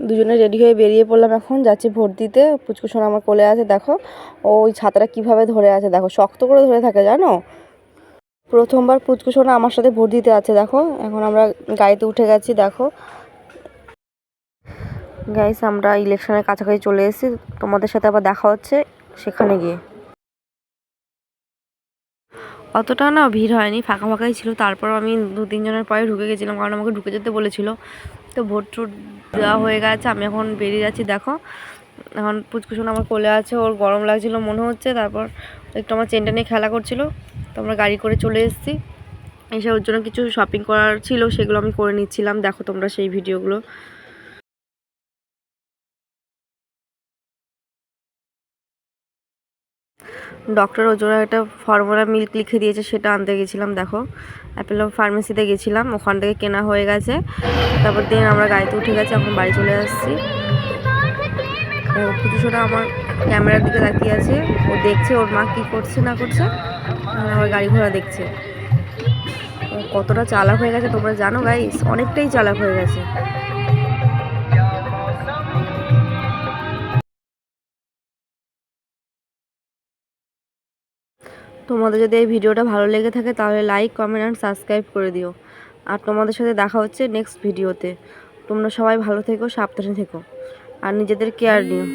দুজনে রেডি হয়ে বেরিয়ে পড়লাম, এখন যাচ্ছি ভোট দিতে। পুচকুসোনা আমার কোলে আছে, দেখো ওই ছাতাটা কিভাবে ধরে আছে, দেখো শক্ত করে ধরে থাকে জানো। প্রথমবার পুচকুসোনা আমার সাথে ভোট দিতে আছে। দেখো এখন আমরা গাড়িতে উঠে গেছি। দেখো গাইস, আমরা ইলেকশনের কাছাকাছি চলে এসেছি, তোমাদের সাথে আবার দেখা হচ্ছে সেখানে গিয়ে। অতটা না ভিড় হয়নি, ফাঁকা ফাঁকাই ছিল। তারপর আমি 2-3 জনের পরে ঢুকে গেছিলাম, কারণ আমাকে ঢুকে যেতে বলেছিল। তো ভোট টোট দেওয়া হয়ে গেছে, আমি এখন বেরিয়ে যাচ্ছি। দেখো এখন পুচকুসোনা আমার কোলে আছে, ওর গরম লাগছিল মনে হচ্ছে। তারপর একটু আমার চেনটা নিয়ে খেলা করছিল, তো আমরা গাড়ি করে চলে এসেছি। এসে ওর জন্য কিছু শপিং করার ছিল, সেগুলো আমি করে নিচ্ছিলাম। দেখো তোমরা সেই ভিডিওগুলো। ডক্টর ওর জন্য একটা ফর্মুলা মিল্ক লিখে দিয়েছে, সেটা আনতে গেছিলাম। দেখো অ্যাপেলো ফার্মেসিতে গেছিলাম, ওখান থেকে কেনা হয়ে গেছে। তারপর দিন আমরা গাড়িতে উঠে গেছি, এখন বাড়ি চলে আসছি। পুচুসোটা আমার ক্যামেরার দিকে তাকিয়ে আছে, ও দেখছে ওর মা কী করছে না করছে, আমার গাড়ি ঘোড়া দেখছে। কতটা চালাক হয়ে গেছে তোমরা জানো গাইস, অনেকটাই চালাক হয়ে গেছে। তোমাদের যদি এই ভিডিওটা ভালো লেগে থাকে তাহলে লাইক, কমেন্ট অ্যান্ড সাবস্ক্রাইব করে দিও। আর তোমাদের সাথে দেখা হচ্ছে নেক্সট ভিডিওতে। তোমরা সবাই ভালো থেকো, সাবধানে থেকো, আর নিজেদের কেয়ার নিও।